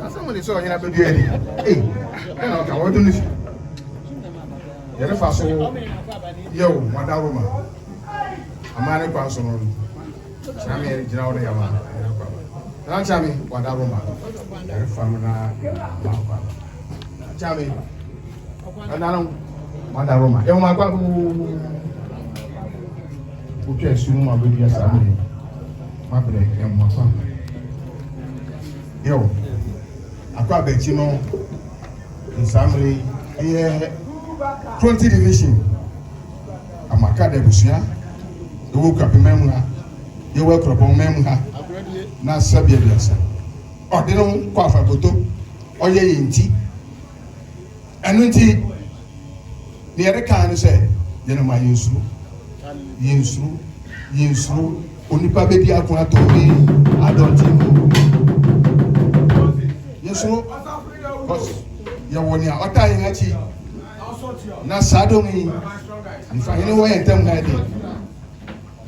Somebody saw you have to do it. Hey, what do you see? You're fast. Yo, Madaroma. A man person on Sammy, you know, they are. Now, Sammy, Madaroma. Sammy, another Madaroma. Yo, my papa. Okay, soon my baby is coming. My brother and my family. Yo, Akwa Betino, in family, here 20 division. Amaka de Busia, the woke up in Memha, you work upon Memha, not Sabia Blessa. Or they don't quaff a photo, or ye in tea. And when tea, the other kind said, you know, my useful. Yinsu onipa be dia kun atori adonti Yinsu cause ya woni a ota yin achi na sadomi Nifahene wo yentem ha de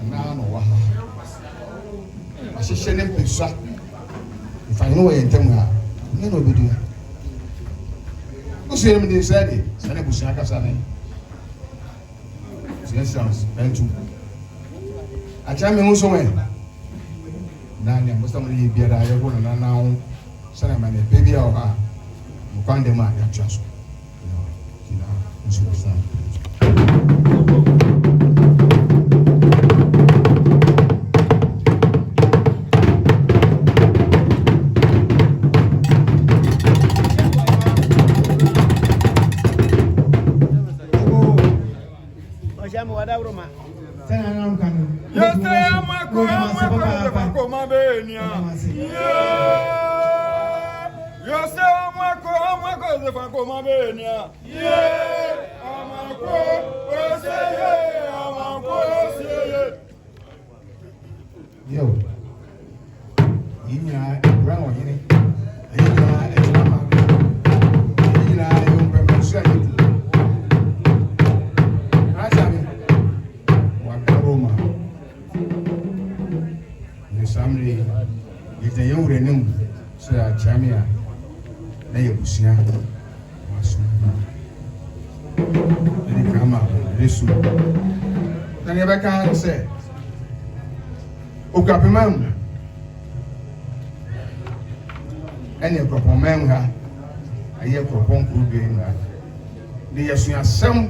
na no wa a sheshe ne pesa Nifahene wo yentem ha ni no bedu o se me de sade sane busia kasa na yes bentu achame muso we nani amustamu ni biara yego na nawo sana mane baby o ha mkwande ma ya chaso kina muso sana Yo, Ina, Brown, Chamia, they Busia, they come out, they soon. Then you can say, Okapimam, and your proper man, I hear propon could be in that. They are some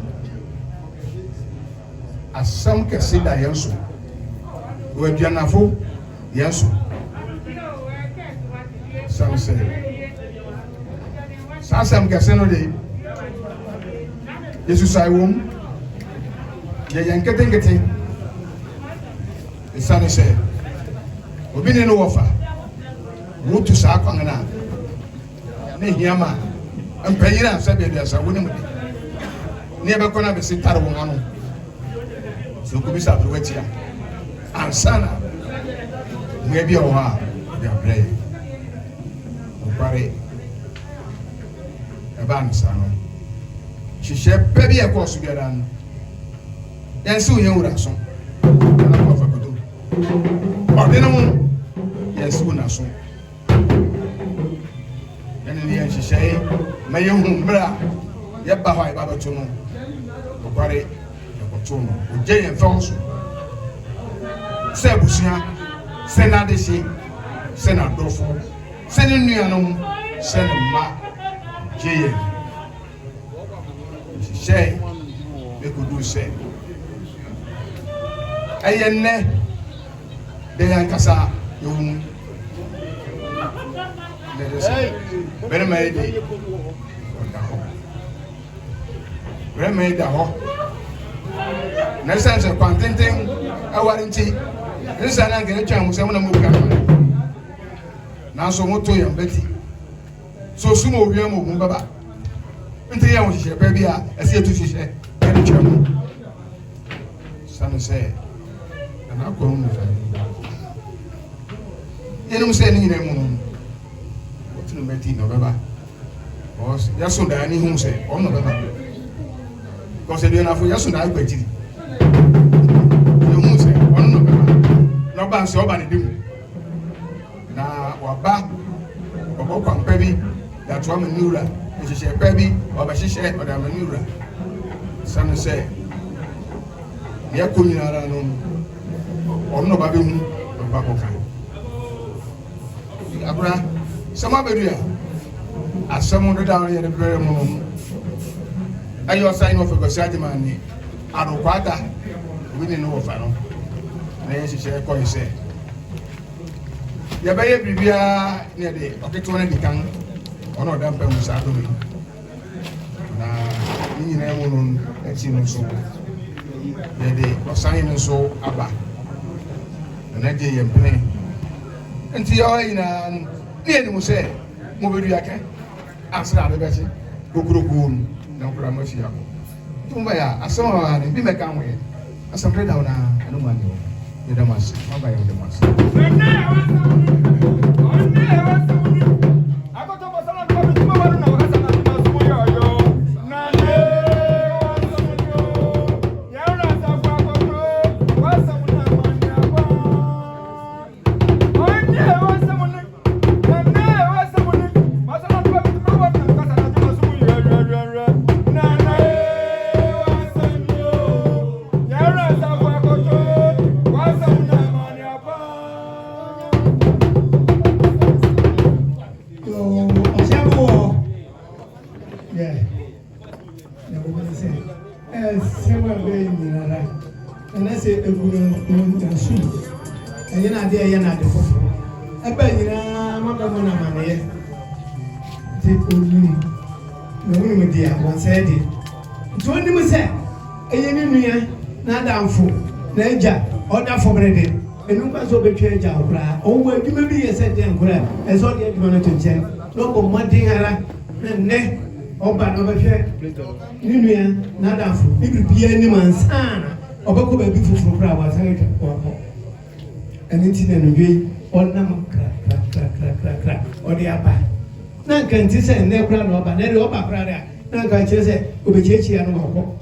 can see that Yansu. Where Janafo, Yansu. Some say, Sassam Cassano de Jesus, I won't. Yan getting. The son said, we've been in offer. Root to Sakana. Nehiyama. And Payna said, there's a woman. Never gonna be seen Tarawano. So could be Sabuetia. And Sana. Maybe a while. They are brave. Pare Eban Sano. She said, baby, of course, we are done. Then soon you would have some. And I'm off a good. Or then, yes, soon as soon. And in the end, she said, my young brother, yet by Babatono, Pare, Yakotono, Jay and Fonso. Sebusia, Senadesi, Senadofo. Sending you no send ma Jay. She say they could do say. Ayenne de yankasa you very made the ho. Next time a contenting a warranty. This is an get a chance when I move. Now so much to young Betty. So soon we are moving Baba. Until you want to share, baby, I see to share. Any German. Son say, and I'll go home. You don't say anything. What's the Betty, no Baba? Was just so that any home say, oh no Baba. because they don't have for years na agbaji you must say one no ba so ba ne dim na waba obo kwampa bi ya to am niura ehihye pa bi obehihye odam niura sanu say ya ko nyinara no ono ba be hu ba ko kan abra sama bedu ya asamu do down here the very moment ayo sign of a saji man ni Addo Kwaata we ni no fa no na yes she ko ise ya baye bibia ne de oketo na di kan ono da mpa musa do mi na ni na mu no echi no so ya de osan ni so aba na je yempene nti yo ina ni mu se mo bedu ya kan asra de bechi gogorogo na kura mafia tumba ya asama ni bi meka nwe asamre da na no ma ni o de mas maba ya de mas akoto basana ko bi ma waru na wakasa na ma sumo yo yo na ne ya na sa kwa ko wasa mu na ma ni akwa onye wasa mu na ne wasa mu na masana ko bi ma waru na wakasa na ma sumo yo yo na ne wasa mu ya na sa kwa ko wasa mu na ma ni akwa yeah. The woman said, several days in a life. And I said, a woman can sue. And you're not there, you're not the fourth. I bet you know, I'm not going to money. Take only the woman, dear, one said it. 20 minutes, a young not down for Naja, or down for bread. And no pass over change our bra. Oh, well, you may be a set and grab, and so the money to check. No, but one thing I like. Oba no be nínú na da fo ibi bia ni mansana obako ba bi fufuru pra wa san etwa ko eni ti na nwe onam kra odi aba na nkanti se ne kra na oba na de oba kra da na nka kire se obechechi ya no wako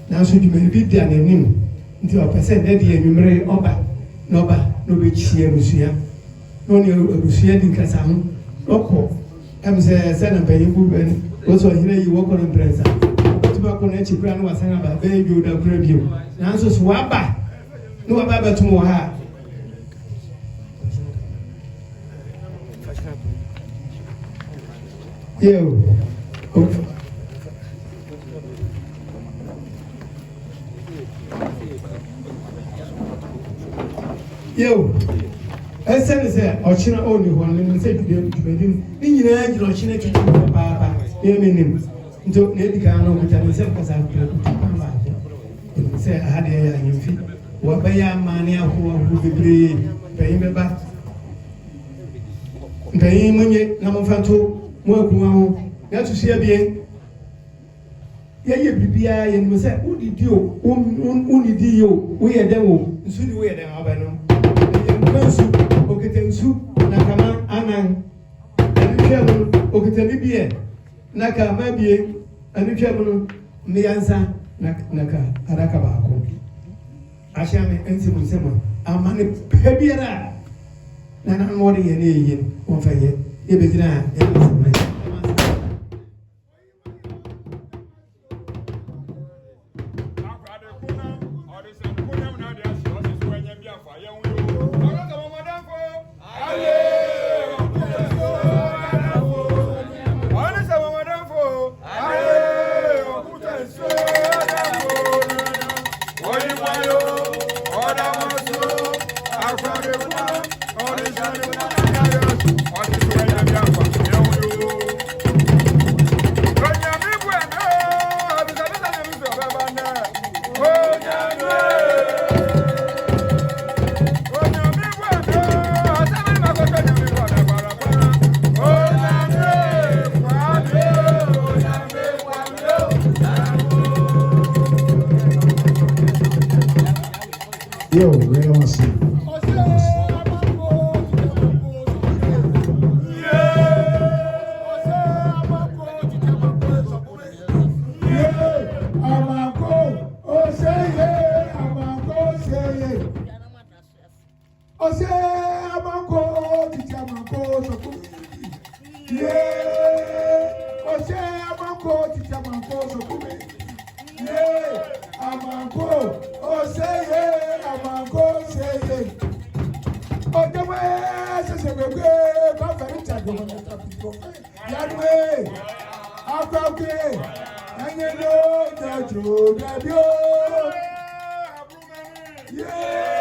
na so di bi dia na nim nti o pese ne de enwumre oba na oba no be chie rusua no ne rusua di nkasa ho okọ am se na bayin bu ben also here you work on presa to ba ko na chikura no wasan aba be ju da kura bio na so so aba no aba ba tumo ha yo yo esen se ochina oni ho ni se tudim ni nyina jira ochina tudim ba eminim nto na edika na obuta ni se kasa kula se ahade ya nyimfi wa baya mani aho bebre bayin beba bayin munye na mfanto mo akuwa ho ya tusia bien ye bibia ye ni se udidi o unidi yo wo ye den wo nsu ni wo ye den abano nsu oketensu na kama anan ani oketeni bie naka mabie anutwa mu miyansa naka araka baako ashame ensi musema amane pebiara na na mori ye ne ye onfaye ye bedina ye musema Yo, very awesome. Amoako Ose Amoako, Titi Amoako, Sokumi. Yeah. Ose Amoako, Titi Amoako, Sokumi. Yeah. Amoako, Ose Amoako, say. Odewe, se bebe, ba very tado na tapiko. Yadwe. Akwaku. Anyelo, jajo, jabio. Yeah.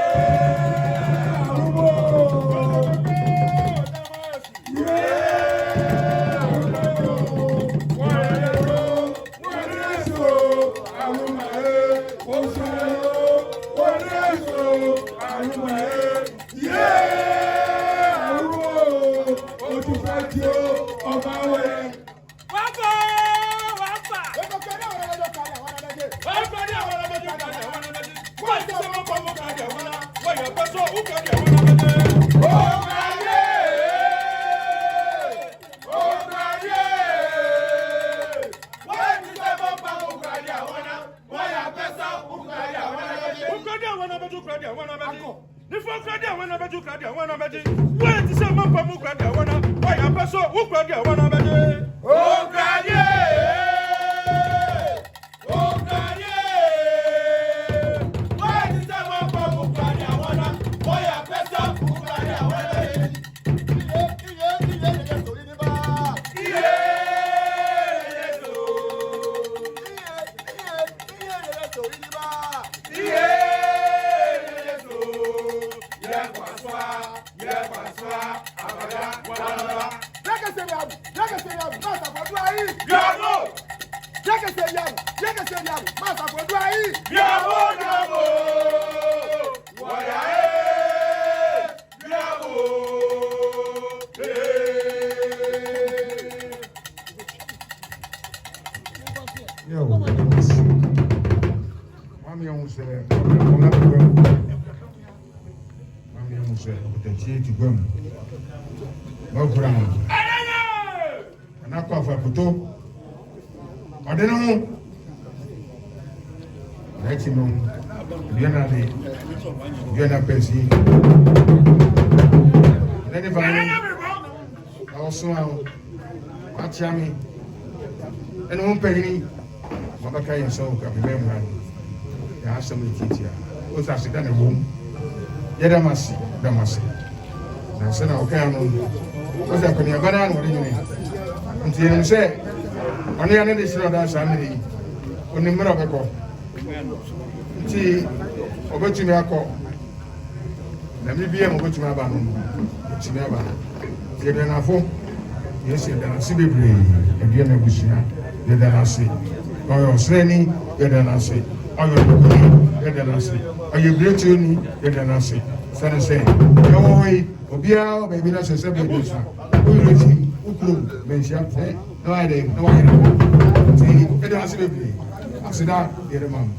Chami and one penny, Mabaka and so can be member. There are some teacher. Was actually done a room. Yadamasi, Damasi. I said, okay, what's happening? A banana, what do you mean? Until you say, on the other side of that family, on the Miracle. See, over to me, I call. Let me be able to my banana. It's never. You're enough. Yes, you're done. See, baby, and you're never seen. You're done. See, or you're training. You're done. See, or you're done. See, or you're bleaching. You're done. See, so say, no way, Obia, baby, that's a separate person. Who is he? Who could mention? No idea. No idea. See, you're done. See, baby. I said that. You're the mom.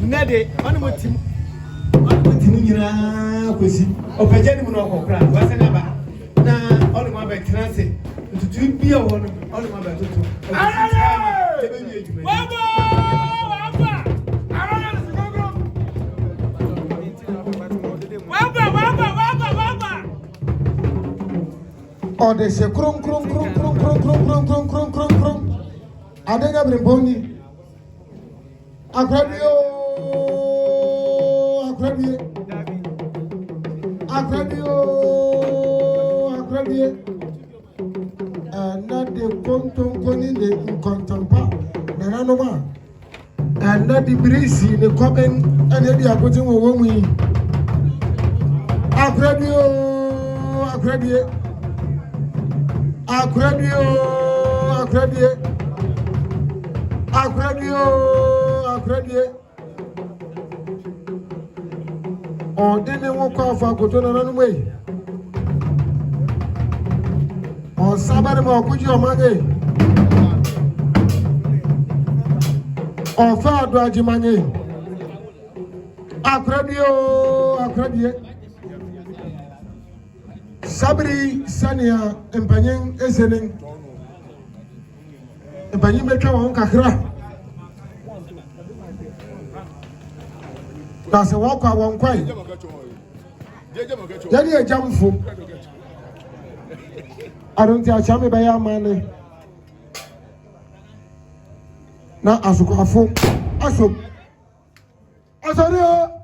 Nade on mutim nyina kwesi opagye mu no kokra wasenaba na on ma be transe ntutu bia wo no on ma be tutu baba o de se krum adega brimboni Agradio, and not the conton the contampa, Nanoma, and not the breezy, the common, and the approaching woman. Or didn't walk off a good on the way. Or somebody more put your money. Or fair dodgy money. Acradio. Sabri Sania and Panyan Esening. mpanyin betwa wɔn kakra na sɛ wɔkɔ a wɔn kwan yɛde agyamfo adonti akyɛ me bɛyɛ amane na asokafo asom asɔre